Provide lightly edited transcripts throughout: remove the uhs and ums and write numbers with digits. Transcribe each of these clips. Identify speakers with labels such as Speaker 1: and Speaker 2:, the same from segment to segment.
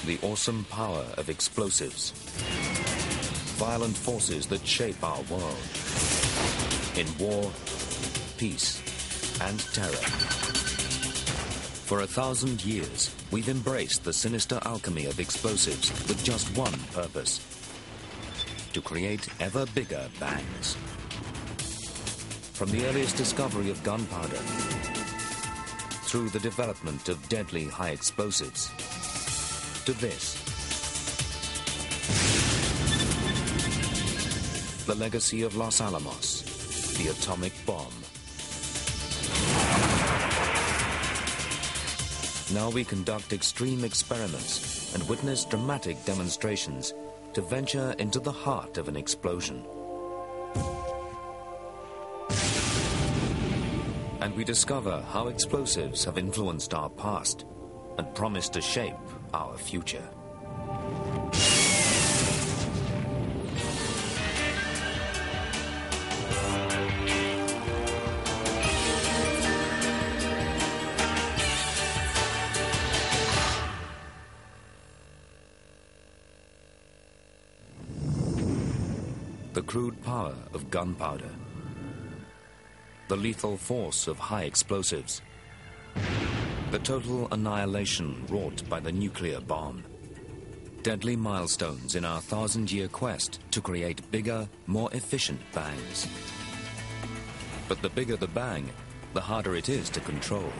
Speaker 1: The awesome power of explosives. Violent forces that shape our world. In war, peace, and terror. For 1,000 years, we've embraced the sinister alchemy of explosives with just one purpose: to create ever bigger bangs. From the earliest discovery of gunpowder, through the development of deadly high explosives, to this, the legacy of Los Alamos, the atomic bomb. Now we conduct extreme experiments and witness dramatic demonstrations to venture into the heart of an explosion. And we discover how explosives have influenced our past and promise to shape our future. The crude power of gunpowder. The lethal force of high explosives. The total annihilation wrought by the nuclear bomb. Deadly milestones in our 1,000-year quest to create bigger, more efficient bangs. But the bigger the bang, the harder it is to control.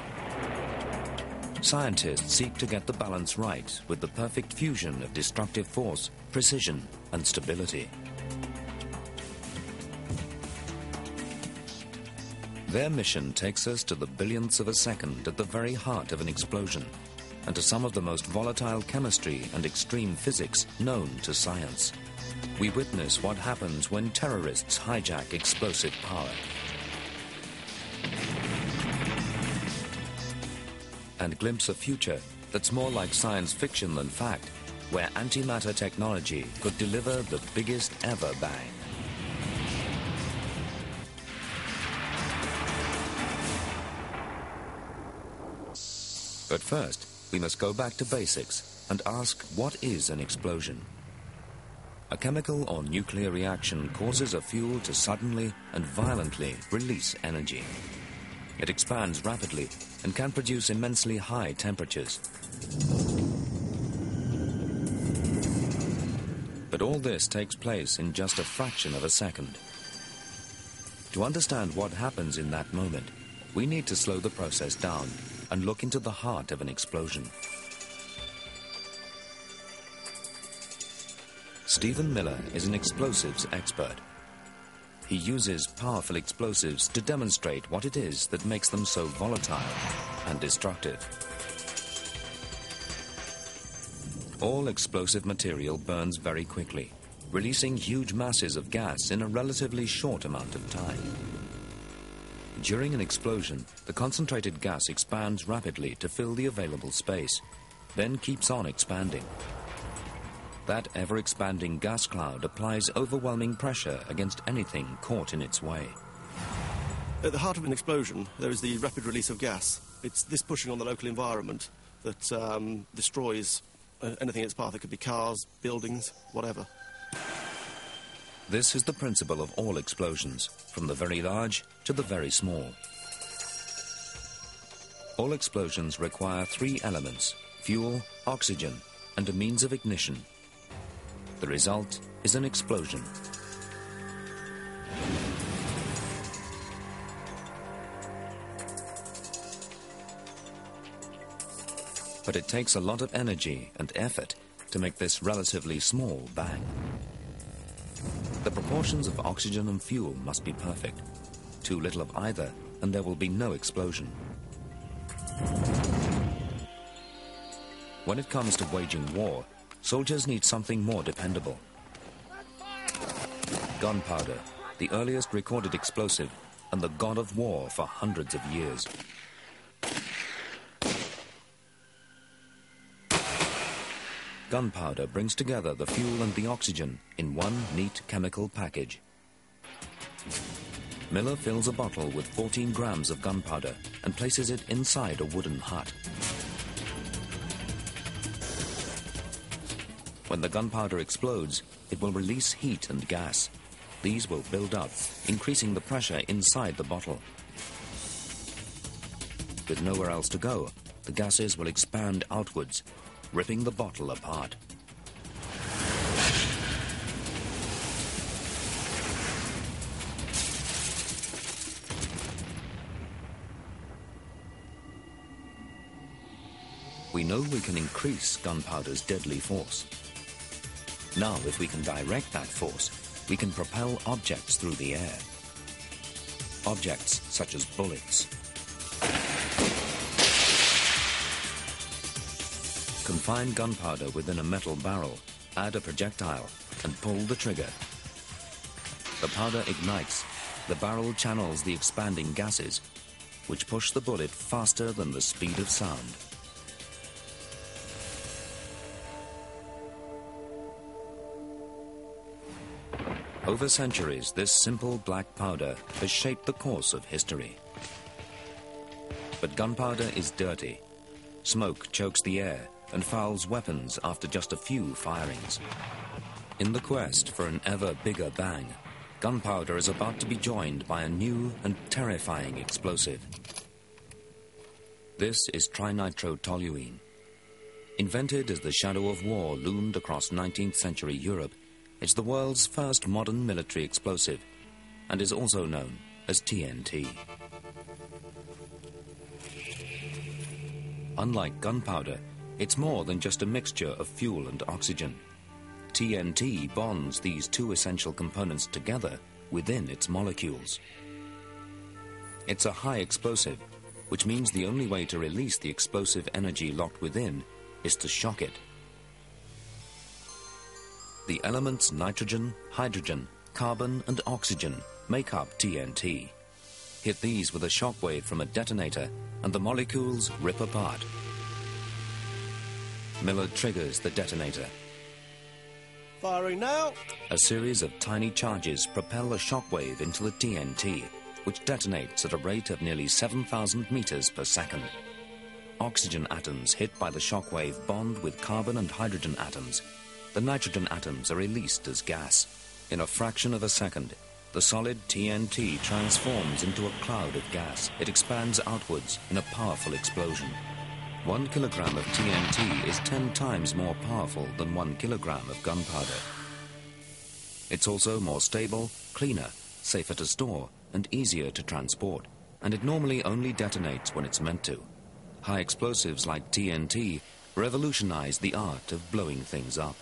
Speaker 1: Scientists seek to get the balance right with the perfect fusion of destructive force, precision, and stability. Their mission takes us to the billionths of a second at the very heart of an explosion, and to some of the most volatile chemistry and extreme physics known to science. We witness what happens when terrorists hijack explosive power. And glimpse a future that's more like science fiction than fact, where antimatter technology could deliver the biggest ever bang. But first, we must go back to basics and ask, what is an explosion? A chemical or nuclear reaction causes a fuel to suddenly and violently release energy. It expands rapidly and can produce immensely high temperatures. But all this takes place in just a fraction of a second. To understand what happens in that moment, we need to slow the process down and look into the heart of an explosion. Stephen Miller is an explosives expert. He uses powerful explosives to demonstrate what it is that makes them so volatile and destructive. All explosive material burns very quickly, releasing huge masses of gas in a relatively short amount of time. During an explosion, the concentrated gas expands rapidly to fill the available space, then keeps on expanding. That ever-expanding gas cloud applies overwhelming pressure against anything caught in its way.
Speaker 2: At the heart of an explosion, there is the rapid release of gas. It's this pushing on the local environment that destroys anything in its path. It could be cars, buildings, whatever.
Speaker 1: This is the principle of all explosions, from the very large to the very small. All explosions require three elements: fuel, oxygen, and a means of ignition. The result is an explosion. But it takes a lot of energy and effort to make this relatively small bang. The proportions of oxygen and fuel must be perfect. Too little of either, and there will be no explosion. When it comes to waging war, soldiers need something more dependable. Gunpowder, the earliest recorded explosive and the god of war for hundreds of years. Gunpowder brings together the fuel and the oxygen in one neat chemical package. Miller fills a bottle with 14 grams of gunpowder and places it inside a wooden hut. When the gunpowder explodes, it will release heat and gas. These will build up, increasing the pressure inside the bottle. With nowhere else to go, the gases will expand outwards, ripping the bottle apart. We know we can increase gunpowder's deadly force. Now, if we can direct that force, we can propel objects through the air. Objects such as bullets. Confine gunpowder within a metal barrel, add a projectile, and pull the trigger. The powder ignites. The barrel channels the expanding gases, which push the bullet faster than the speed of sound. Over centuries, this simple black powder has shaped the course of history. But gunpowder is dirty. Smoke chokes the air and fouls weapons after just a few firings. In the quest for an ever bigger bang, gunpowder is about to be joined by a new and terrifying explosive. This is trinitrotoluene. Invented as the shadow of war loomed across 19th century Europe, it's the world's first modern military explosive and is also known as TNT. Unlike gunpowder, it's more than just a mixture of fuel and oxygen. TNT bonds these two essential components together within its molecules. It's a high explosive, which means the only way to release the explosive energy locked within is to shock it. The elements nitrogen, hydrogen, carbon, and oxygen make up TNT. Hit these with a shock wave from a detonator, and the molecules rip apart. Miller triggers the detonator.
Speaker 2: Firing now.
Speaker 1: A series of tiny charges propel a shock wave into the TNT, which detonates at a rate of nearly 7,000 meters per second. Oxygen atoms hit by the shock wave bond with carbon and hydrogen atoms. The nitrogen atoms are released as gas. In a fraction of a second, the solid TNT transforms into a cloud of gas. It expands outwards in a powerful explosion. 1 kilogram of TNT is 10 times more powerful than 1 kilogram of gunpowder. It's also more stable, cleaner, safer to store, and easier to transport. And it normally only detonates when it's meant to. High explosives like TNT revolutionize the art of blowing things up.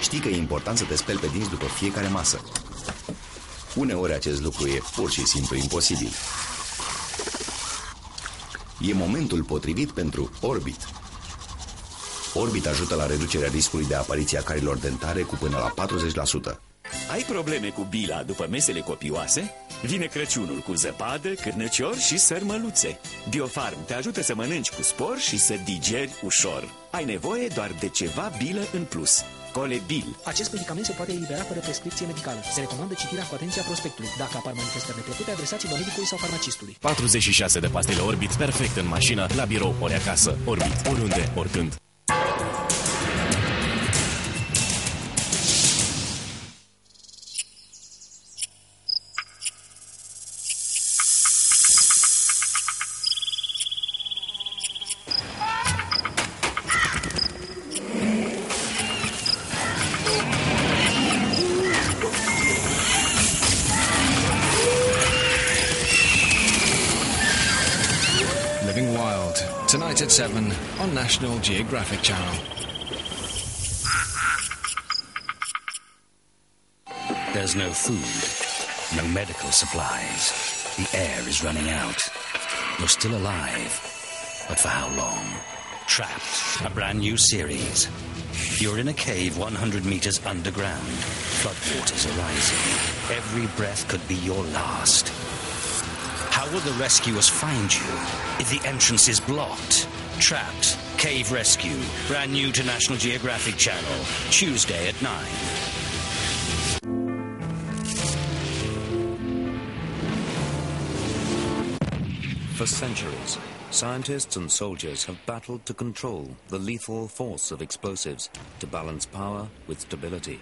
Speaker 3: Știi că e important să te speli pe dinți după fiecare masă. Uneori acest lucru e pur și simplu imposibil. E momentul potrivit pentru Orbit. Orbit ajută la reducerea riscului de apariție a carilor dentare cu până la 40%.
Speaker 4: Ai probleme cu bila după mesele copioase? Vine Crăciunul cu zăpadă, cârnăciori și sărmăluțe. Biofarm te ajută să mănânci cu spor și să digeri ușor. Ai nevoie doar de ceva bilă în plus. Colebil.
Speaker 5: Acest medicament se poate elibera fără prescripție medicală. Se recomandă citirea cu atenție a prospectului. Dacă apar manifestări neplăcute, adresați-vă medicului sau farmacistului.
Speaker 6: 46 de pastile Orbit, perfect în mașină, la birou ori acasă. Orbit, oriunde, oricând. Tonight at 7 on National Geographic Channel.
Speaker 7: There's no food, no medical supplies. The air is running out. You're still alive, but for how long? Trapped, a brand new series. You're in a cave 100 meters underground. Floodwaters are rising. Every breath could be your last. How will the rescuers find you if the entrance is blocked? Trapped, Cave Rescue, brand new to National Geographic Channel, Tuesday at 9.
Speaker 1: For centuries, scientists and soldiers have battled to control the lethal force of explosives to balance power with stability.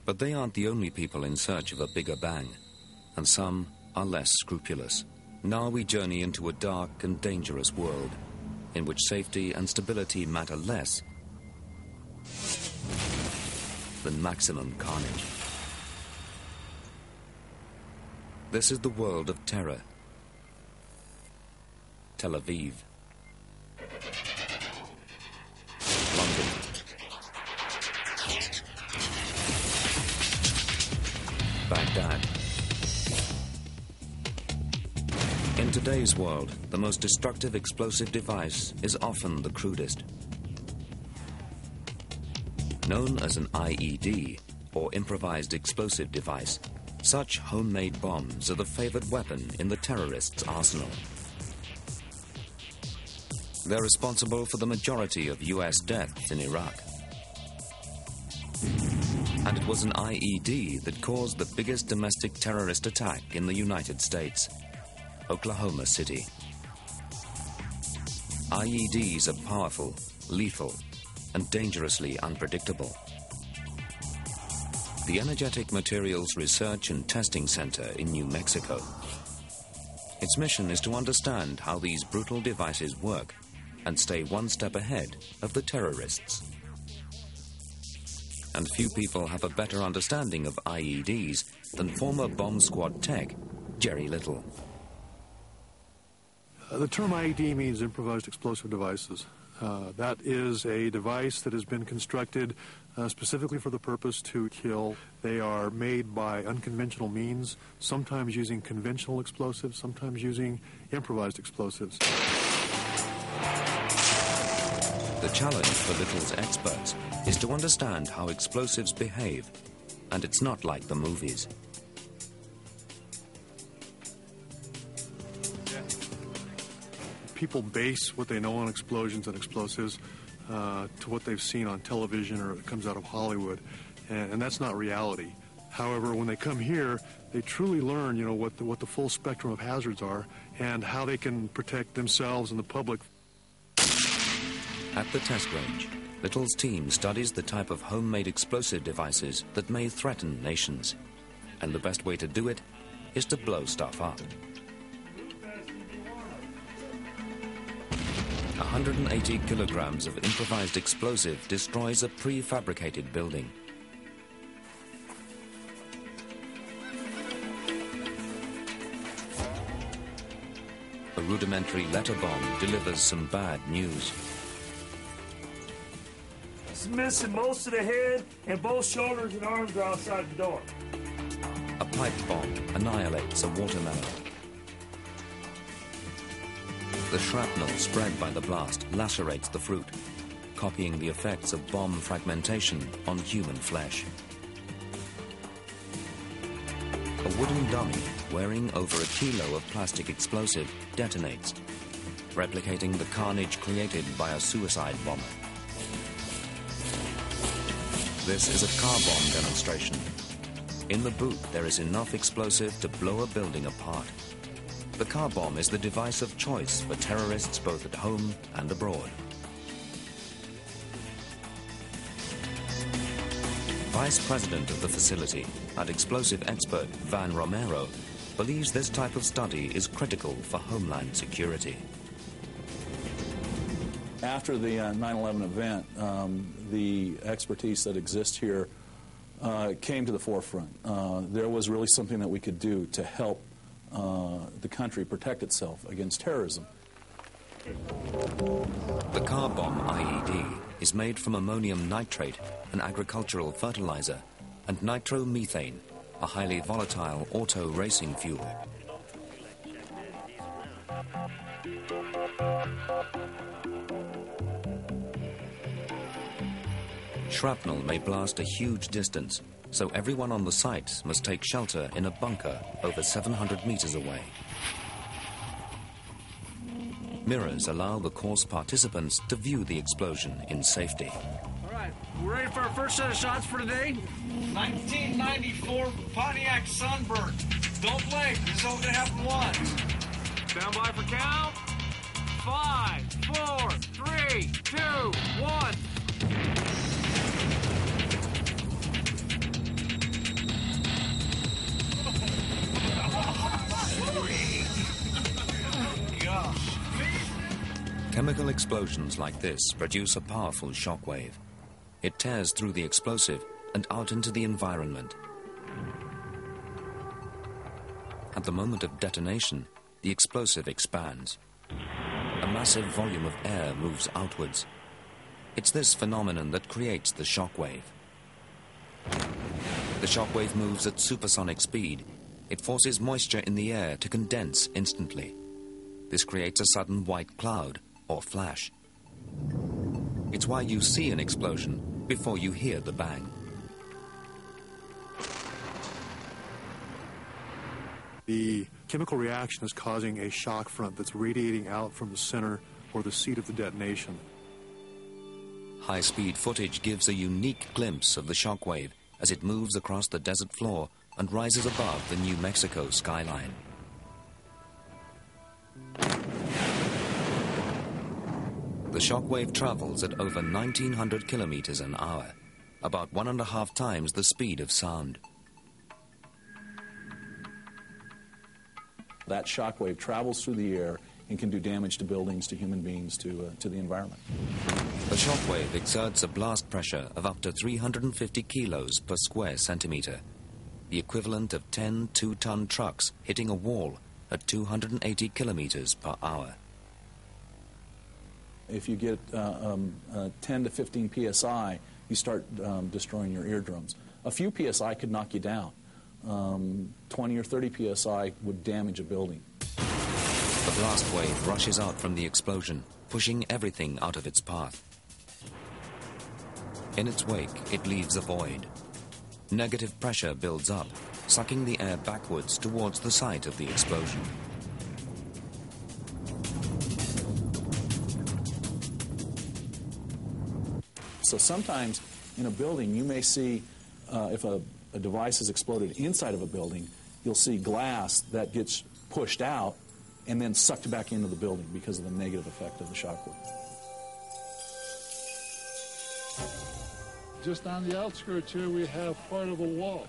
Speaker 1: But they aren't the only people in search of a bigger bang, and some are less scrupulous. Now we journey into a dark and dangerous world in which safety and stability matter less than maximum carnage. This is the world of terror. Tel Aviv, London, Baghdad. In today's world, the most destructive explosive device is often the crudest. Known as an IED, or improvised explosive device, such homemade bombs are the favored weapon in the terrorists' arsenal. They're responsible for the majority of US deaths in Iraq. And it was an IED that caused the biggest domestic terrorist attack in the United States, Oklahoma City. IEDs are powerful, lethal, and dangerously unpredictable. The Energetic Materials Research and Testing Center in New Mexico. Its mission is to understand how these brutal devices work and stay one step ahead of the terrorists. And few people have a better understanding of IEDs than former bomb squad tech, Jerry Little.
Speaker 8: The term IED means improvised explosive devices. That is a device that has been constructed specifically for the purpose to kill. They are made by unconventional means, sometimes using conventional explosives, sometimes using improvised explosives.
Speaker 1: The challenge for Little's experts is to understand how explosives behave, and it's not like the movies.
Speaker 8: People base what they know on explosions and explosives to what they've seen on television or it comes out of Hollywood, and that's not reality. However, when they come here, they truly learn, what the full spectrum of hazards are and how they can protect themselves and the public.
Speaker 1: At the test range, Little's team studies the type of homemade explosive devices that may threaten nations. And the best way to do it is to blow stuff up. 180 kilograms of improvised explosive destroys a prefabricated building. A rudimentary letter bomb delivers some bad news.
Speaker 9: It's missing most of the head, and both shoulders and arms are outside the door.
Speaker 1: A pipe bomb annihilates a watermelon. The shrapnel spread by the blast lacerates the fruit, copying the effects of bomb fragmentation on human flesh. A wooden dummy wearing over a kilo of plastic explosive detonates, replicating the carnage created by a suicide bomber. This is a car bomb demonstration. In the boot, there is enough explosive to blow a building apart. The car bomb is the device of choice for terrorists both at home and abroad. Vice president of the facility and explosive expert Van Romero believes this type of study is critical for homeland security.
Speaker 10: After the 9/11 event, the expertise that exists here came to the forefront. There was really something that we could do to help the country protect itself against terrorism.
Speaker 1: The car bomb IED is made from ammonium nitrate, an agricultural fertilizer, and nitromethane, a highly volatile auto racing fuel. Shrapnel may blast a huge distance, so everyone on the site must take shelter in a bunker over 700 meters away. Mirrors allow the course participants to view the explosion in safety.
Speaker 11: All right, we're ready for our first set of shots for today. 1994 Pontiac Sunbird. Don't blink, this is only gonna happen once. Stand by for count. 5, 4, 3, 2, 1.
Speaker 1: Chemical explosions like this produce a powerful shockwave. It tears through the explosive and out into the environment. At the moment of detonation, the explosive expands. A massive volume of air moves outwards. It's this phenomenon that creates the shockwave. The shockwave moves at supersonic speed. It forces moisture in the air to condense instantly. This creates a sudden white cloud, or flash. It's why you see an explosion before you hear the bang.
Speaker 8: The chemical reaction is causing a shock front that's radiating out from the center or the seat of the detonation.
Speaker 1: High-speed footage gives a unique glimpse of the shockwave as it moves across the desert floor and rises above the New Mexico skyline. The shockwave travels at over 1,900 kilometers an hour, about 1.5 times the speed of sound.
Speaker 10: That shockwave travels through the air and can do damage to buildings, to human beings, to the environment.
Speaker 1: The shockwave exerts a blast pressure of up to 350 kilos per square centimeter, the equivalent of 10 2-ton trucks hitting a wall at 280 kilometers per hour.
Speaker 10: If you get 10 to 15 psi, you start destroying your eardrums. A few psi could knock you down. 20 or 30 psi would damage a building.
Speaker 1: The blast wave rushes out from the explosion, pushing everything out of its path. In its wake, it leaves a void. Negative pressure builds up, sucking the air backwards towards the site of the explosion.
Speaker 10: So sometimes in a building, you may see, if a device has exploded inside of a building, you'll see glass that gets pushed out and then sucked back into the building because of the negative effect of the shockwave.
Speaker 12: Just on the outskirts here, we have part of a wall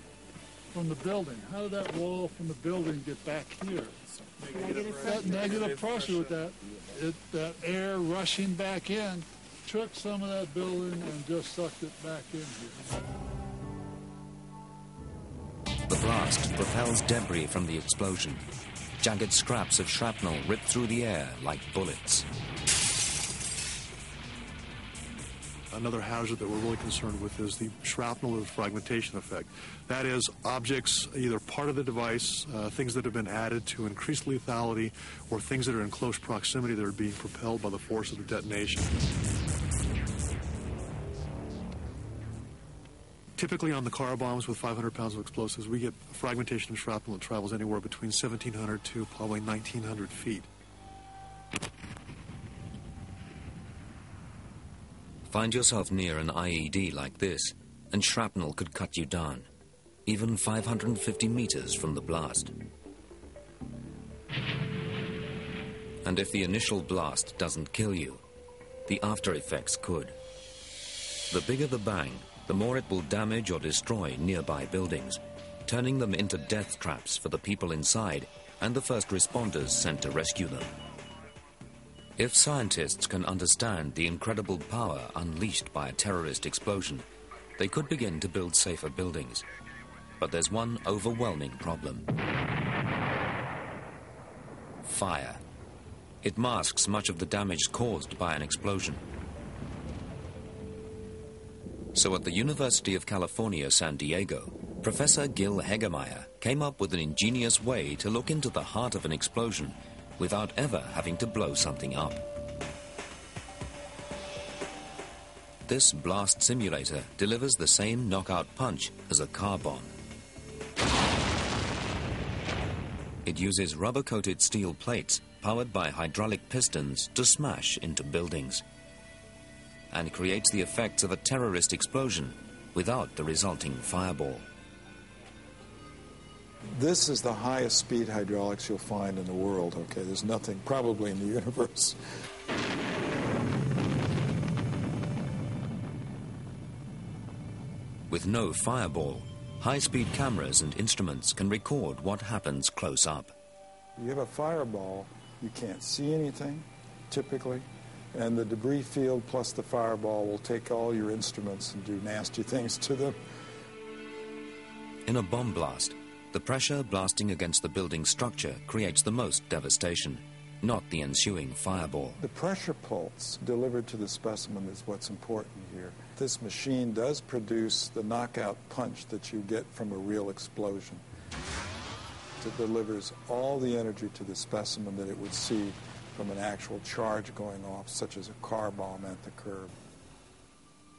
Speaker 12: from the building. How did that wall from the building get back here? That negative pressure with that air rushing back in took some of that building and just sucked it back in here.
Speaker 1: The blast propels debris from the explosion. Jagged scraps of shrapnel rip through the air like bullets.
Speaker 8: Another hazard that we're really concerned with is the shrapnel or fragmentation effect. That is, objects, either part of the device, things that have been added to increase lethality, or things that are in close proximity that are being propelled by the force of the detonation. Typically on the car bombs with 500 pounds of explosives, we get fragmentation of shrapnel that travels anywhere between 1,700 to probably 1,900 feet.
Speaker 1: Find yourself near an IED like this, and shrapnel could cut you down, even 550 meters from the blast. And if the initial blast doesn't kill you, the after effects could. The bigger the bang, the more it will damage or destroy nearby buildings, turning them into death traps for the people inside and the first responders sent to rescue them. If scientists can understand the incredible power unleashed by a terrorist explosion, they could begin to build safer buildings. But there's one overwhelming problem. Fire. It masks much of the damage caused by an explosion. So at the University of California, San Diego, Professor Gil Hegemeyer came up with an ingenious way to look into the heart of an explosion without ever having to blow something up. This blast simulator delivers the same knockout punch as a car bomb. It uses rubber-coated steel plates powered by hydraulic pistons to smash into buildings and creates the effects of a terrorist explosion without the resulting fireball.
Speaker 13: This is the highest speed hydraulics you'll find in the world, okay? There's nothing probably in the universe.
Speaker 1: With no fireball, high-speed cameras and instruments can record what happens close up.
Speaker 13: You have a fireball, you can't see anything, typically, and the debris field plus the fireball will take all your instruments and do nasty things to them.
Speaker 1: In a bomb blast, the pressure blasting against the building structure creates the most devastation, not the ensuing fireball.
Speaker 13: The pressure pulse delivered to the specimen is what's important here. This machine does produce the knockout punch that you get from a real explosion. It delivers all the energy to the specimen that it would see from an actual charge going off, such as a car bomb at the curb.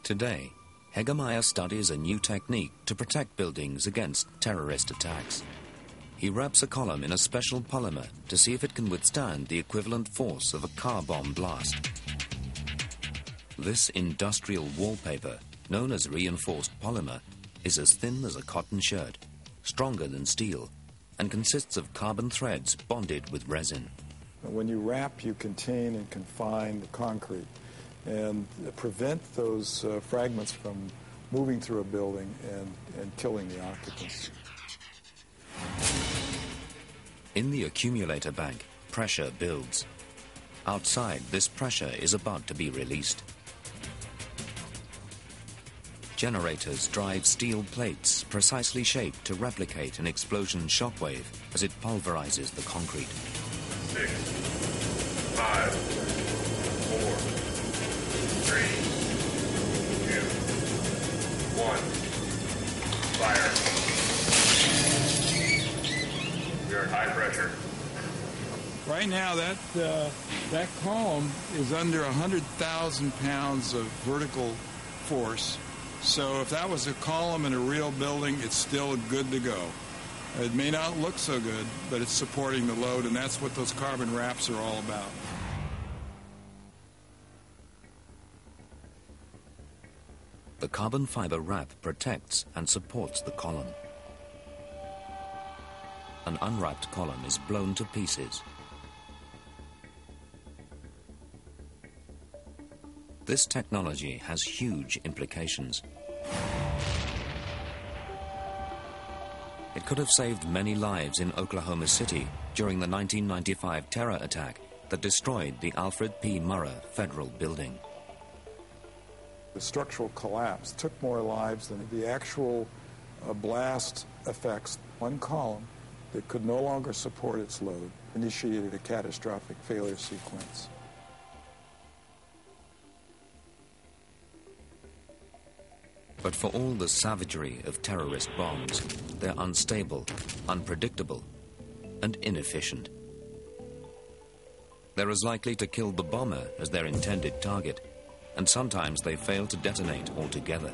Speaker 1: Today, Hegemeyer studies a new technique to protect buildings against terrorist attacks. He wraps a column in a special polymer to see if it can withstand the equivalent force of a car bomb blast. This industrial wallpaper, known as reinforced polymer, is as thin as a cotton shirt, stronger than steel, and consists of carbon threads bonded with resin.
Speaker 13: When you wrap, you contain and confine the concrete and prevent those fragments from moving through a building and killing the occupants.
Speaker 1: In the accumulator bank, pressure builds. Outside, this pressure is about to be released. Generators drive steel plates precisely shaped to replicate an explosion shockwave as it pulverizes the concrete.
Speaker 14: 6, 5, 4, 3, 2, 1. Fire. We are at high pressure.
Speaker 15: Right now, that column is under 100,000 pounds of vertical force. So if that was a column in a real building, it's still good to go. It may not look so good, but it's supporting the load, and that's what those carbon wraps are all about.
Speaker 1: The carbon fiber wrap protects and supports the column. An unwrapped column is blown to pieces. This technology has huge implications. It could have saved many lives in Oklahoma City during the 1995 terror attack that destroyed the Alfred P. Murrah Federal Building.
Speaker 13: The structural collapse took more lives than the actual blast effects. One column that could no longer support its load initiated a catastrophic failure sequence.
Speaker 1: But for all the savagery of terrorist bombs, they're unstable, unpredictable, and inefficient. They're as likely to kill the bomber as their intended target, and sometimes they fail to detonate altogether.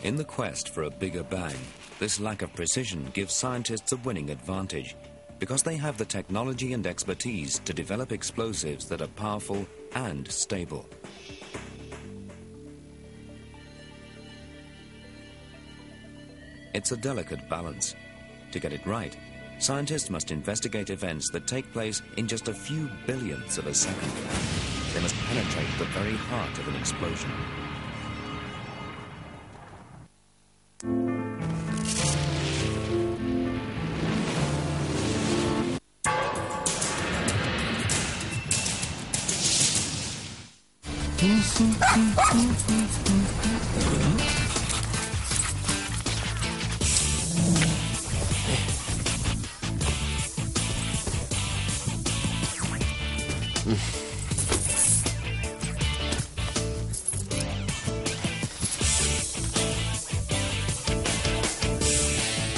Speaker 1: In the quest for a bigger bang, this lack of precision gives scientists a winning advantage because they have the technology and expertise to develop explosives that are powerful and stable. It's a delicate balance. To get it right, scientists must investigate events that take place in just a few billionths of a second. They must penetrate the very heart of an explosion.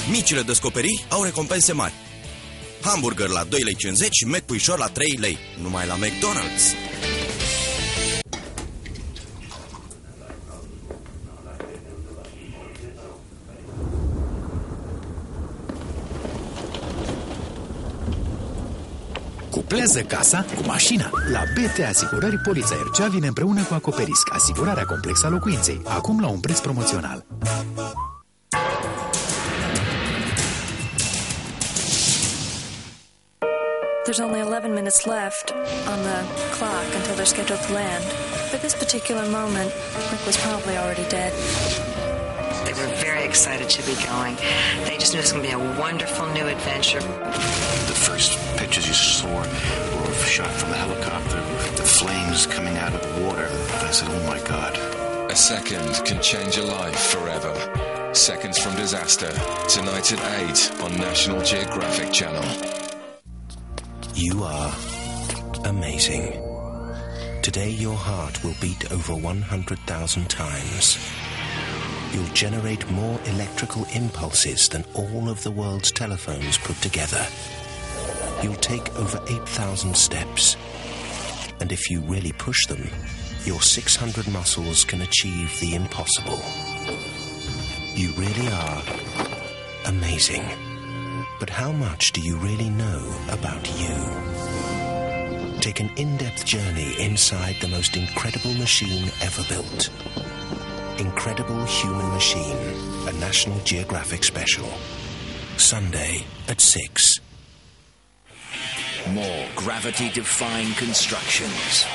Speaker 16: Micile descoperiri au recompense mari. Hamburger la 2,50 lei și Mac puișor la 3 lei. Numai la McDonald's.
Speaker 17: Triplează casa cu mașina. La BT Asigurări, polița Ercea vine împreună cu Acoperisc, asigurarea complexă a locuinței, acum la un preț promoțional.
Speaker 18: There's only 11 minutes left on the clock until they're scheduled to land. But this particular moment, Rick was probably already dead.
Speaker 19: They were very excited to be going. They just knew it was going to be a wonderful new adventure.
Speaker 20: The first pictures you saw were shot from the helicopter, the flames coming out of the water. I said, oh my God.
Speaker 21: A second can change a life forever. Seconds from Disaster, tonight at 8 on National Geographic Channel.
Speaker 22: You are amazing. Today your heart will beat over 100,000 times. You'll generate more electrical impulses than all of the world's telephones put together. You'll take over 8,000 steps. And if you really push them, your 600 muscles can achieve the impossible. You really are amazing. But how much do you really know about you? Take an in-depth journey inside the most incredible machine ever built. Incredible Human Machine, a National Geographic special. Sunday at 6.
Speaker 23: More gravity-defying constructions.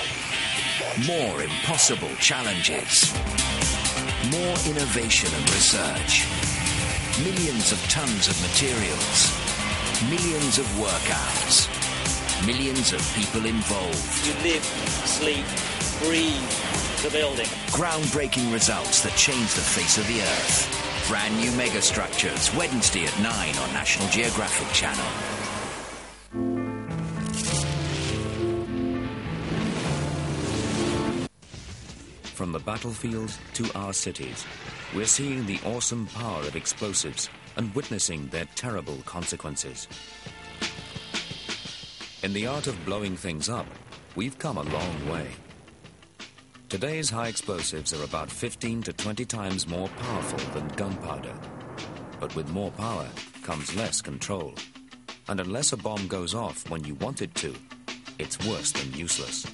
Speaker 23: More impossible challenges. More innovation and research. Millions of tons of materials. Millions of work hours. Millions of people involved.
Speaker 24: You live, sleep, breathe the building.
Speaker 23: Groundbreaking results that change the face of the Earth. Brand new megastructures, Wednesday at 9 on National Geographic Channel.
Speaker 1: From the battlefield to our cities, we're seeing the awesome power of explosives and witnessing their terrible consequences. In the art of blowing things up, we've come a long way. Today's high explosives are about 15 to 20 times more powerful than gunpowder. But with more power comes less control. And unless a bomb goes off when you want it to, it's worse than useless.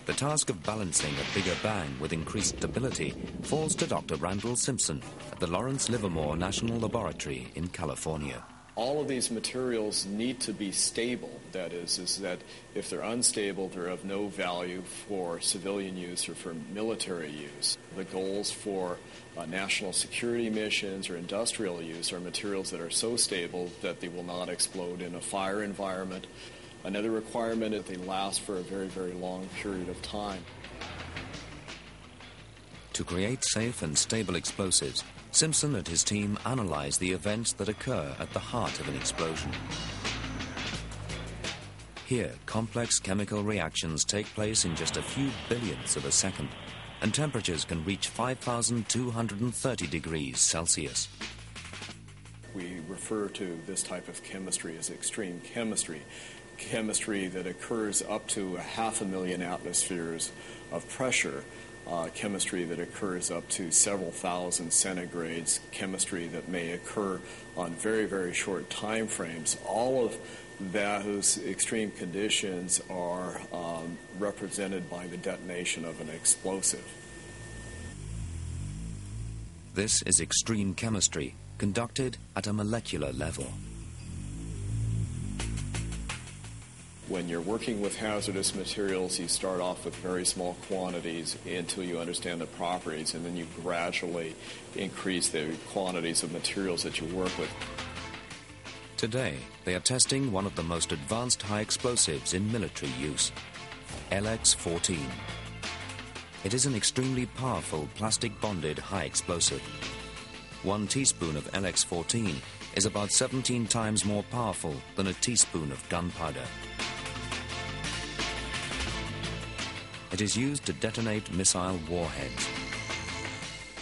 Speaker 1: The task of balancing a bigger bang with increased stability falls to Dr. Randall Simpson at the Lawrence Livermore National Laboratory in California.
Speaker 25: All of these materials need to be stable. That is that if they're unstable, they're of no value for civilian use or for military use. The goals for national security missions or industrial use are materials that are so stable that they will not explode in a fire environment. Another requirement is they last for a very, very long period of time.
Speaker 1: To create safe and stable explosives, Simpson and his team analyze the events that occur at the heart of an explosion. Here, complex chemical reactions take place in just a few billionths of a second, and temperatures can reach 5,230 degrees Celsius.
Speaker 25: We refer to this type of chemistry as extreme chemistry. Chemistry that occurs up to 500,000 atmospheres of pressure. Chemistry that occurs up to several thousand centigrades, chemistry that may occur on very, very short time frames. All of those extreme conditions are represented by the detonation of an explosive.
Speaker 1: This is extreme chemistry, conducted at a molecular level.
Speaker 25: When you're working with hazardous materials, you start off with very small quantities until you understand the properties, and then you gradually increase the quantities of materials that you work with.
Speaker 1: Today, they are testing one of the most advanced high explosives in military use, LX-14. It is an extremely powerful plastic-bonded high explosive. 1 teaspoon of LX-14 is about 17 times more powerful than a teaspoon of gunpowder. It is used to detonate missile warheads.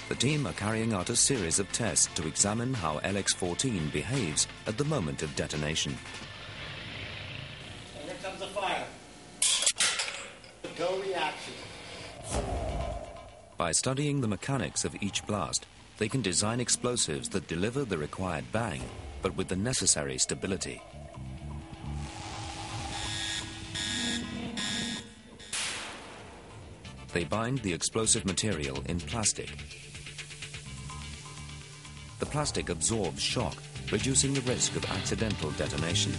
Speaker 1: The team are carrying out a series of tests to examine how LX-14 behaves at the moment of detonation.
Speaker 24: Here comes the fire. Go reaction.
Speaker 1: By studying the mechanics of each blast, they can design explosives that deliver the required bang, but with the necessary stability. They bind the explosive material in plastic. The plastic absorbs shock, reducing the risk of accidental detonation.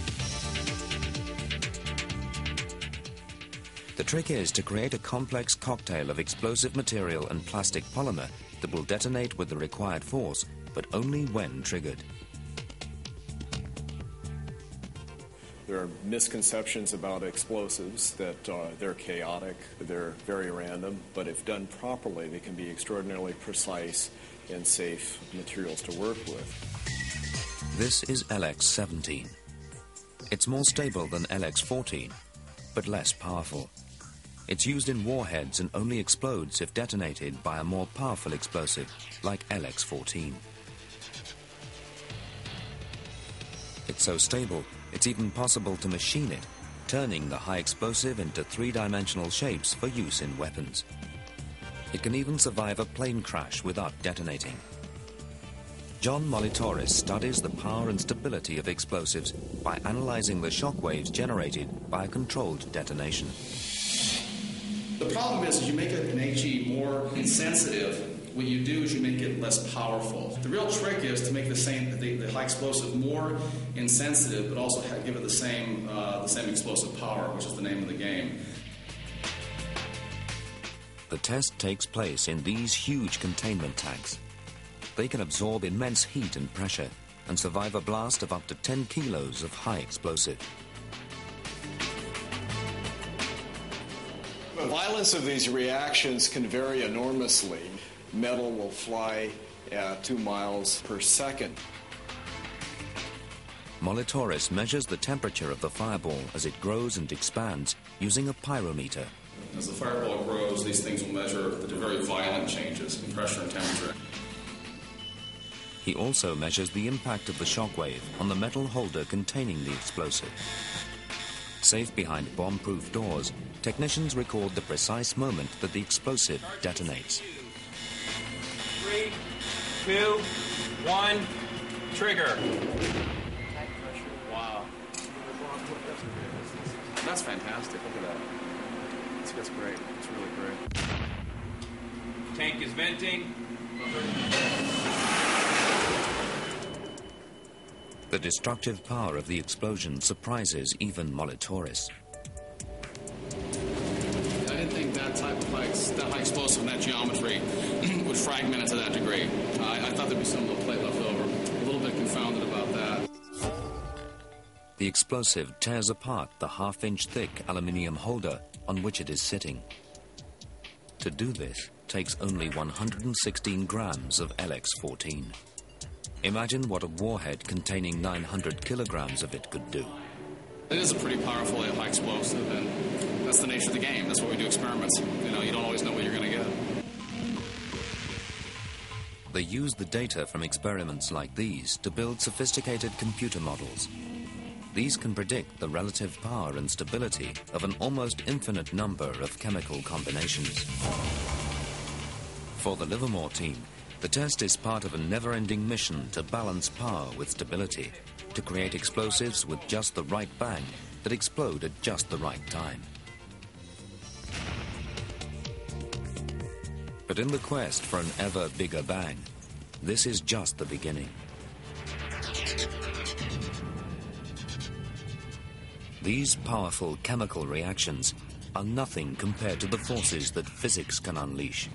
Speaker 1: The trick is to create a complex cocktail of explosive material and plastic polymer that will detonate with the required force, but only when triggered.
Speaker 25: There are misconceptions about explosives that they're chaotic, they're very random, but if done properly, they can be extraordinarily precise and safe materials to work with.
Speaker 1: This is LX-17. It's more stable than LX-14, but less powerful. It's used in warheads and only explodes if detonated by a more powerful explosive, like LX-14. It's so stable, it's even possible to machine it, turning the high explosive into three-dimensional shapes for use in weapons. It can even survive a plane crash without detonating. John Molitoris studies the power and stability of explosives by analyzing the shock waves generated by a controlled detonation.
Speaker 2: The problem is you make an HE more insensitive. What you do is you make it less powerful. The real trick is to make the high explosive more insensitive, but also give it the same explosive power, which is the name of the game.
Speaker 1: The test takes place in these huge containment tanks. They can absorb immense heat and pressure and survive a blast of up to 10 kilos of high explosive.
Speaker 25: The violence of these reactions can vary enormously. Metal will fly at 2 miles per second.
Speaker 1: Molitoris measures the temperature of the fireball as it grows and expands using a pyrometer.
Speaker 2: As the fireball grows, these things will measure the very violent changes in pressure and temperature.
Speaker 1: He also measures the impact of the shockwave on the metal holder containing the explosive. Safe behind bomb-proof doors, technicians record the precise moment that the explosive detonates.
Speaker 11: 3, 2, 1, trigger.
Speaker 2: Wow. That's fantastic. Look at that. That's great. It's really great.
Speaker 11: Tank is venting.
Speaker 1: The destructive power of the explosion surprises even Molitoris.
Speaker 2: I didn't think that type of high explosive and that geometry would fragment it to that degree. I thought there'd be some little plate left over. A little bit confounded about that.
Speaker 1: The explosive tears apart the half-inch thick aluminium holder on which it is sitting. To do this takes only 116 grams of LX-14. Imagine what a warhead containing 900 kilograms of it could do.
Speaker 2: It is a pretty powerful high explosive, and that's the nature of the game. That's what we do experiments. You don't always know what you're going to get.
Speaker 1: They use the data from experiments like these to build sophisticated computer models. These can predict the relative power and stability of an almost infinite number of chemical combinations. For the Livermore team, the test is part of a never-ending mission to balance power with stability, to create explosives with just the right bang that explode at just the right time. But in the quest for an ever bigger bang, this is just the beginning. These powerful chemical reactions are nothing compared to the forces that physics can unleash.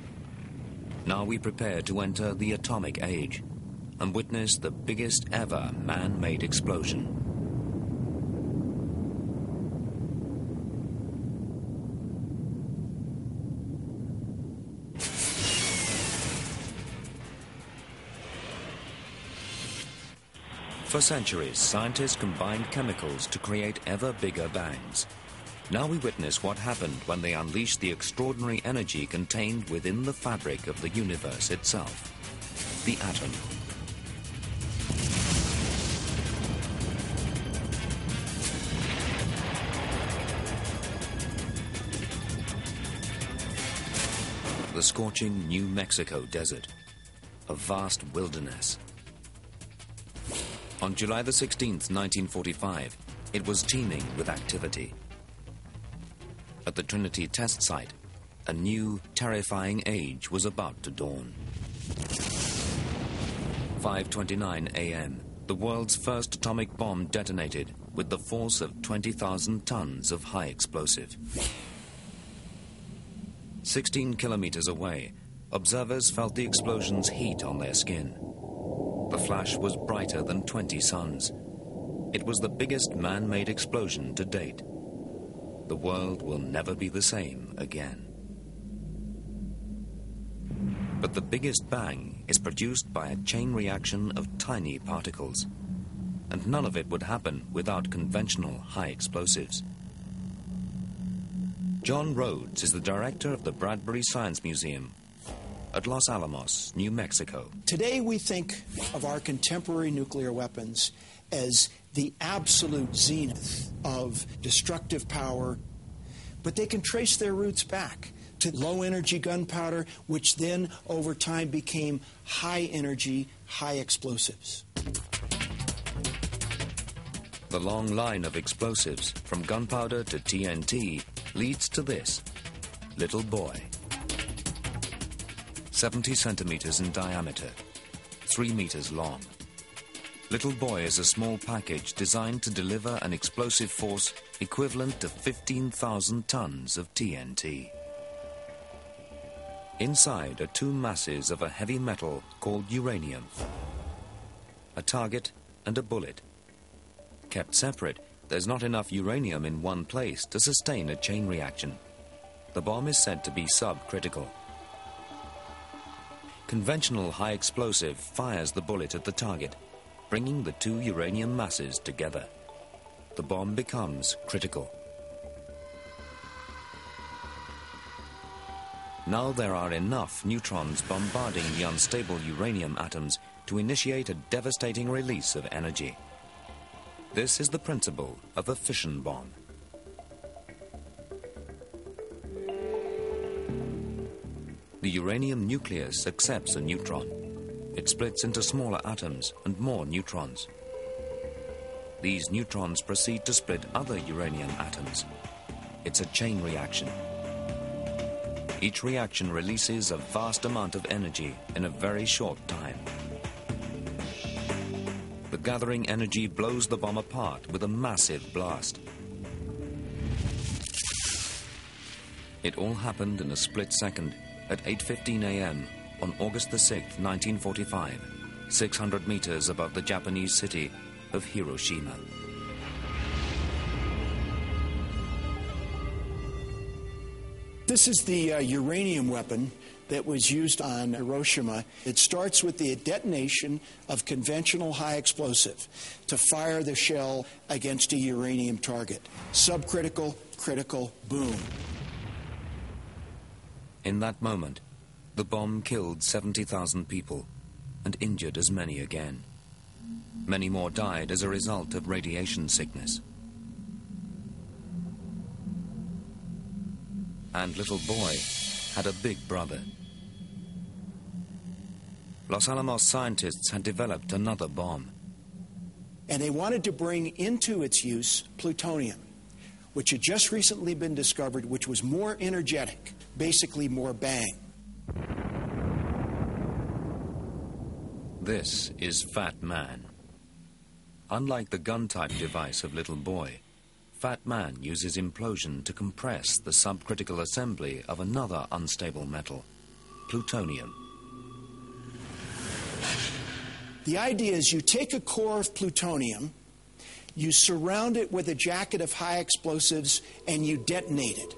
Speaker 1: Now we prepare to enter the atomic age and witness the biggest ever man-made explosion. For centuries, scientists combined chemicals to create ever bigger bangs. Now we witness what happened when they unleashed the extraordinary energy contained within the fabric of the universe itself, the atom. The scorching New Mexico desert, a vast wilderness. On July the 16th, 1945, it was teeming with activity. At the Trinity test site, A new, terrifying age was about to dawn. 5:29 a.m., the world's first atomic bomb detonated with the force of 20,000 tons of high explosive. 16 kilometers away, observers felt the explosion's heat on their skin. The flash was brighter than 20 suns. It was the biggest man-made explosion to date. The world will never be the same again. But the biggest bang is produced by a chain reaction of tiny particles. And none of it would happen without conventional high explosives. John Rhodes is the director of the Bradbury Science Museum at Los Alamos, New Mexico.
Speaker 3: Today we think of our contemporary nuclear weapons as the absolute zenith of destructive power, but they can trace their roots back to low-energy gunpowder, which then, over time, became high-energy, high explosives.
Speaker 1: The long line of explosives, from gunpowder to TNT, leads to this: Little Boy. 70 centimeters in diameter, 3 meters long. Little Boy is a small package designed to deliver an explosive force equivalent to 15,000 tons of TNT. Inside are two masses of a heavy metal called uranium. A target and a bullet. Kept separate, there's not enough uranium in one place to sustain a chain reaction. The bomb is said to be subcritical. Conventional high explosive fires the bullet at the target, bringing the two uranium masses together. The bomb becomes critical. Now there are enough neutrons bombarding the unstable uranium atoms to initiate a devastating release of energy. This is the principle of a fission bomb. The uranium nucleus accepts a neutron. It splits into smaller atoms and more neutrons. These neutrons proceed to split other uranium atoms. It's a chain reaction. Each reaction releases a vast amount of energy in a very short time. The gathering energy blows the bomb apart with a massive blast. It all happened in a split second at 8:15 a.m. on August the 6th, 1945, 600 meters above the Japanese city of Hiroshima.
Speaker 3: This is the uranium weapon that was used on Hiroshima. It starts with the detonation of conventional high explosive to fire the shell against a uranium target. Subcritical, critical, boom.
Speaker 1: In that moment, the bomb killed 70,000 people and injured as many again. Many more died as a result of radiation sickness. And Little Boy had a big brother. Los Alamos scientists had developed another bomb.
Speaker 3: And they wanted to bring into its use plutonium, which had just recently been discovered, which was more energetic, basically more bang.
Speaker 1: This is Fat Man. Unlike the gun-type device of Little Boy, Fat Man uses implosion to compress the subcritical assembly of another unstable metal, plutonium.
Speaker 3: The idea is you take a core of plutonium, you surround it with a jacket of high explosives, and you detonate it.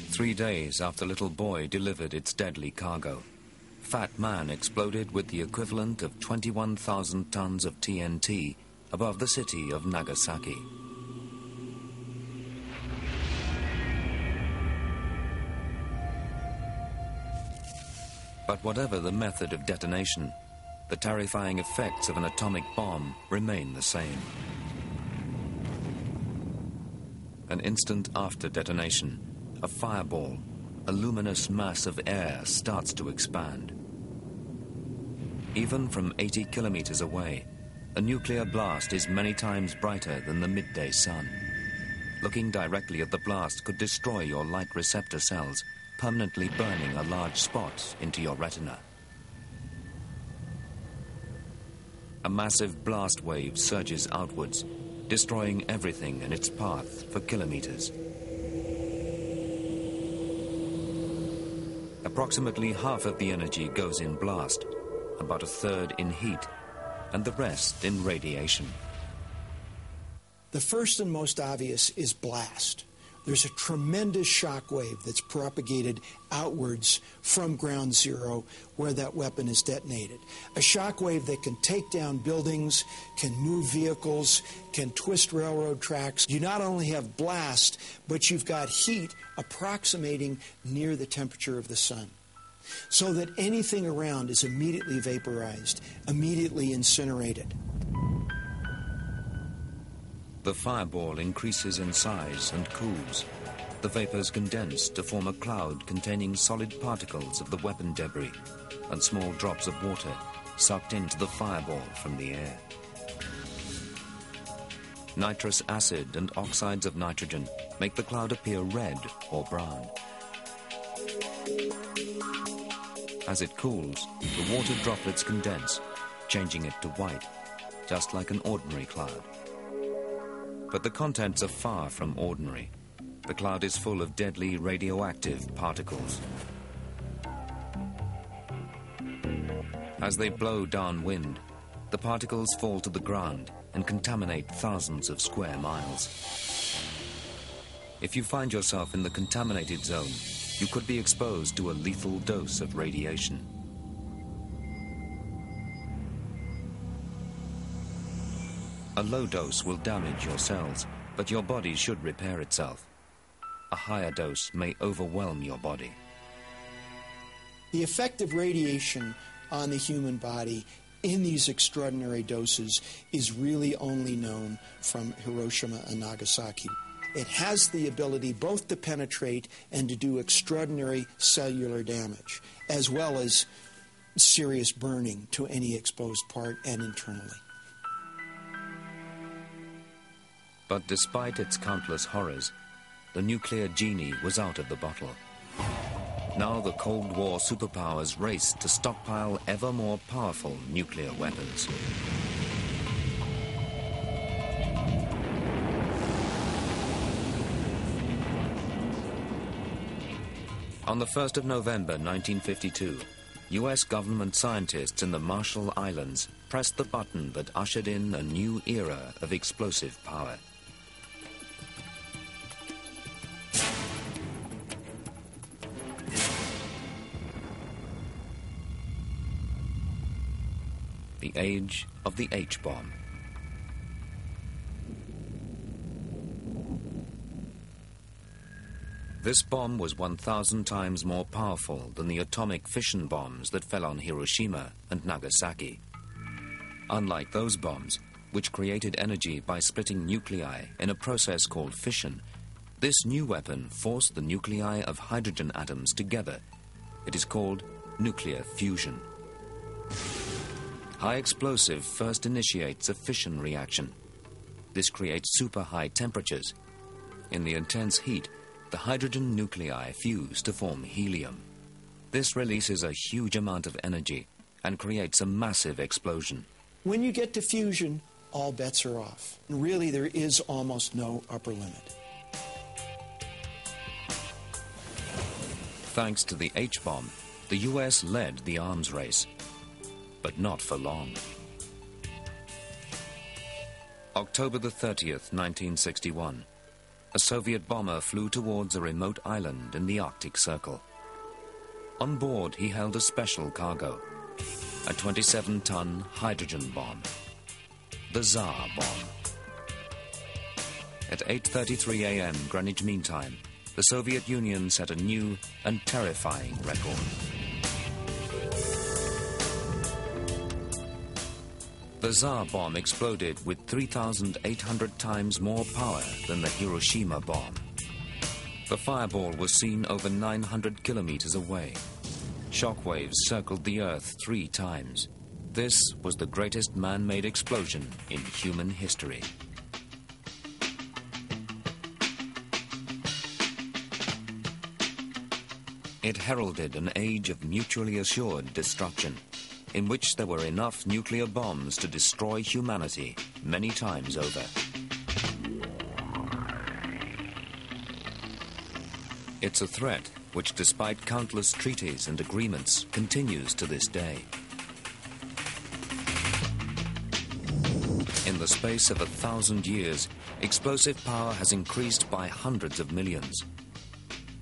Speaker 1: 3 days after Little Boy delivered its deadly cargo, Fat Man exploded with the equivalent of 21,000 tons of TNT above the city of Nagasaki. But whatever the method of detonation, the terrifying effects of an atomic bomb remain the same. An instant after detonation, a fireball, a luminous mass of air, starts to expand. Even from 80 kilometers away, a nuclear blast is many times brighter than the midday sun. looking directly at the blast could destroy your light receptor cells, permanently burning a large spot into your retina. A massive blast wave surges outwards, destroying everything in its path for kilometers. Approximately half of the energy goes in blast, about a third in heat, and the rest in radiation.
Speaker 3: The first and most obvious is blast. There's a tremendous shock wave that's propagated outwards from ground zero where that weapon is detonated. A shock wave that can take down buildings, can move vehicles, can twist railroad tracks. You not only have blast, but you've got heat approximating near the temperature of the sun, so that anything around is immediately vaporized, immediately incinerated.
Speaker 1: The fireball increases in size and cools. The vapors condense to form a cloud containing solid particles of the weapon debris and small drops of water sucked into the fireball from the air. Nitrous acid and oxides of nitrogen make the cloud appear red or brown. As it cools, the water droplets condense, changing it to white, just like an ordinary cloud. But the contents are far from ordinary. The cloud is full of deadly radioactive particles. As they blow downwind, the particles fall to the ground and contaminate thousands of square miles. If you find yourself in the contaminated zone, you could be exposed to a lethal dose of radiation. A low dose will damage your cells, but your body should repair itself. A higher dose may overwhelm your body.
Speaker 3: The effect of radiation on the human body in these extraordinary doses is really only known from Hiroshima and Nagasaki. It has the ability both to penetrate and to do extraordinary cellular damage, as well as serious burning to any exposed part and internally.
Speaker 1: But despite its countless horrors, the nuclear genie was out of the bottle. Now the Cold War superpowers raced to stockpile ever more powerful nuclear weapons. On the 1st of November 1952, US government scientists in the Marshall Islands pressed the button that ushered in a new era of explosive power. The age of the H-bomb. This bomb was 1,000 times more powerful than the atomic fission bombs that fell on Hiroshima and Nagasaki. Unlike those bombs, which created energy by splitting nuclei in a process called fission, this new weapon forced the nuclei of hydrogen atoms together. It is called nuclear fusion. High explosive first initiates a fission reaction. This creates super high temperatures. In the intense heat, the hydrogen nuclei fuse to form helium. This releases a huge amount of energy and creates a massive explosion.
Speaker 3: When you get to fusion, all bets are off. Really, there is almost no upper limit.
Speaker 1: Thanks to the H-bomb, the US led the arms race. But not for long. October the 30th, 1961. A Soviet bomber flew towards a remote island in the Arctic Circle. On board, he held a special cargo, a 27-ton hydrogen bomb, the Tsar bomb. At 8:33 a.m. Greenwich Mean Time, the Soviet Union set a new and terrifying record. The Tsar bomb exploded with 3,800 times more power than the Hiroshima bomb. The fireball was seen over 900 kilometers away. Shockwaves circled the Earth 3 times. This was the greatest man-made explosion in human history. It heralded an age of mutually assured destruction, in which there were enough nuclear bombs to destroy humanity many times over. It's a threat which, despite countless treaties and agreements, continues to this day. In the space of 1,000 years, explosive power has increased by hundreds of millions.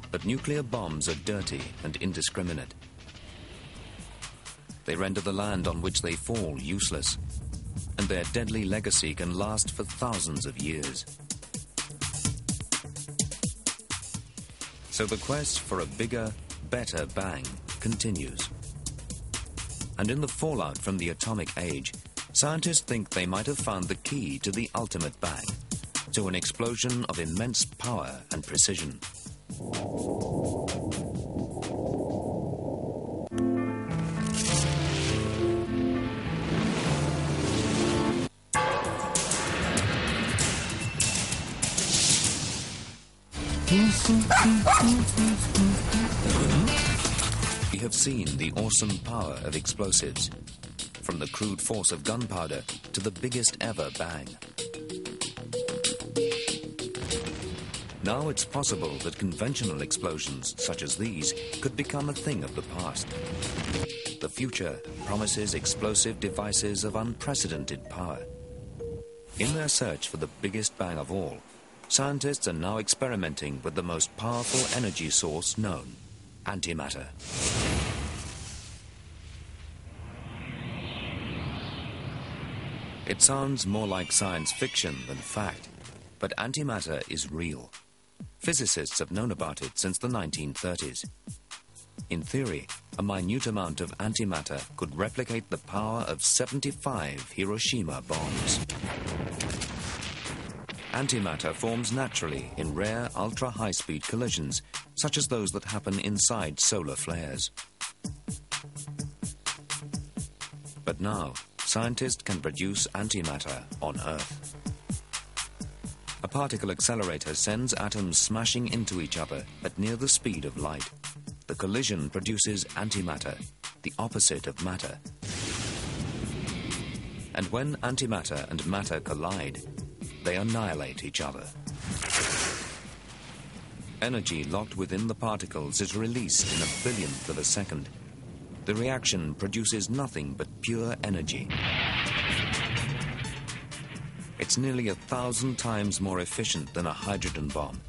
Speaker 1: But nuclear bombs are dirty and indiscriminate. They render the land on which they fall useless, and their deadly legacy can last for thousands of years. So the quest for a bigger, better bang continues. And in the fallout from the atomic age, scientists think they might have found the key to the ultimate bang, to an explosion of immense power and precision. We have seen the awesome power of explosives, from the crude force of gunpowder to the biggest ever bang. Now it's possible that conventional explosions such as these could become a thing of the past. The future promises explosive devices of unprecedented power. In their search for the biggest bang of all, scientists are now experimenting with the most powerful energy source known, antimatter. It sounds more like science fiction than fact, but antimatter is real. Physicists have known about it since the 1930s. In theory, a minute amount of antimatter could replicate the power of 75 Hiroshima bombs. Antimatter forms naturally in rare ultra-high-speed collisions, such as those that happen inside solar flares. But now, scientists can produce antimatter on Earth. A particle accelerator sends atoms smashing into each other at near the speed of light. The collision produces antimatter, the opposite of matter. And when antimatter and matter collide, they annihilate each other. Energy locked within the particles is released in a billionth of a second. The reaction produces nothing but pure energy. It's nearly 1,000 times more efficient than a hydrogen bomb,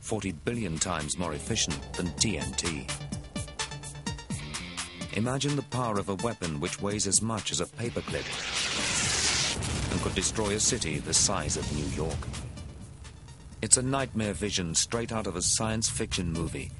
Speaker 1: 40 billion times more efficient than TNT. Imagine the power of a weapon which weighs as much as a paperclip and could destroy a city the size of New York. It's a nightmare vision straight out of a science fiction movie,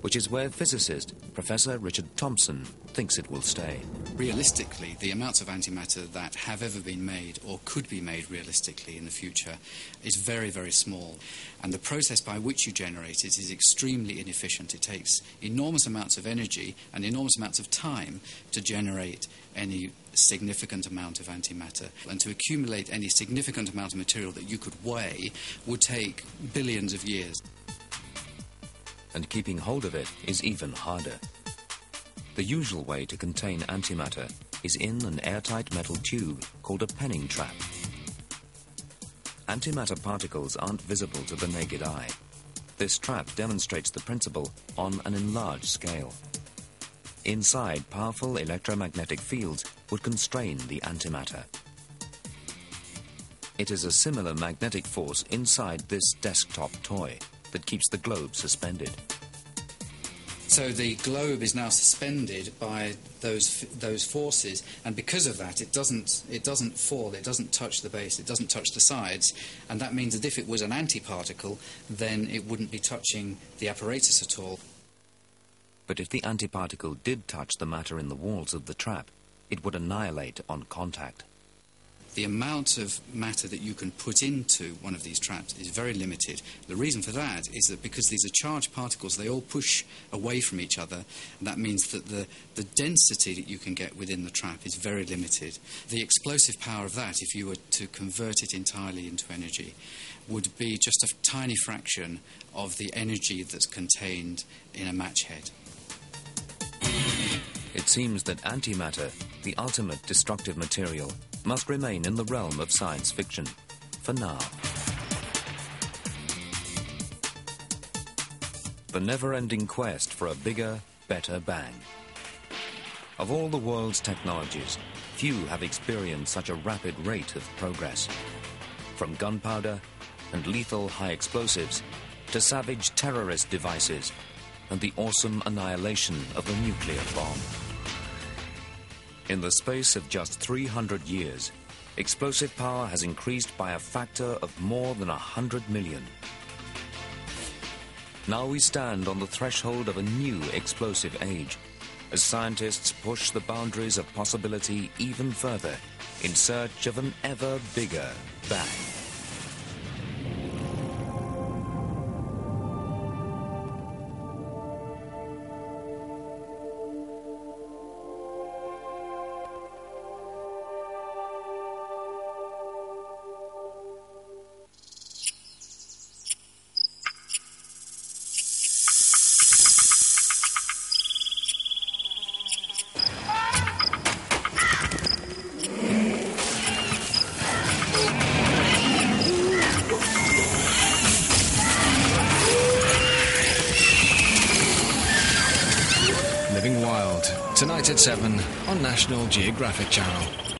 Speaker 1: which is where physicist Professor Richard Thompson thinks it will stay.
Speaker 4: Realistically, the amounts of antimatter that have ever been made or could be made realistically in the future is very, very small. And the process by which you generate it is extremely inefficient. It takes enormous amounts of energy and enormous amounts of time to generate any significant amount of antimatter. And to accumulate any significant amount of material that you could weigh would take billions of years.
Speaker 1: And keeping hold of it is even harder. The usual way to contain antimatter is in an airtight metal tube called a penning trap. Antimatter particles aren't visible to the naked eye. This trap demonstrates the principle on an enlarged scale. Inside, powerful electromagnetic fields would constrain the antimatter. It is a similar magnetic force inside this desktop toy that keeps the globe suspended.
Speaker 4: So the globe is now suspended by those forces, and because of that, it doesn't fall, it doesn't touch the base, it doesn't touch the sides, and that means that if it was an antiparticle, then it wouldn't be touching the apparatus at all.
Speaker 1: But if the antiparticle did touch the matter in the walls of the trap, it would annihilate on contact.
Speaker 4: The amount of matter that you can put into one of these traps is very limited. The reason for that is that because these are charged particles, they all push away from each other, and that means that the density that you can get within the trap is very limited. The explosive power of that, if you were to convert it entirely into energy, would be just a tiny fraction of the energy that's contained in a match head.
Speaker 1: It seems that antimatter, the ultimate destructive material, must remain in the realm of science fiction, for now. The never-ending quest for a bigger, better bang. Of all the world's technologies, few have experienced such a rapid rate of progress. From gunpowder and lethal high explosives to savage terrorist devices and the awesome annihilation of the nuclear bomb. In the space of just 300 years, explosive power has increased by a factor of more than 100 million. Now we stand on the threshold of a new explosive age, as scientists push the boundaries of possibility even further in search of an ever bigger bang.
Speaker 5: Living Wild, tonight at 7 on National Geographic Channel.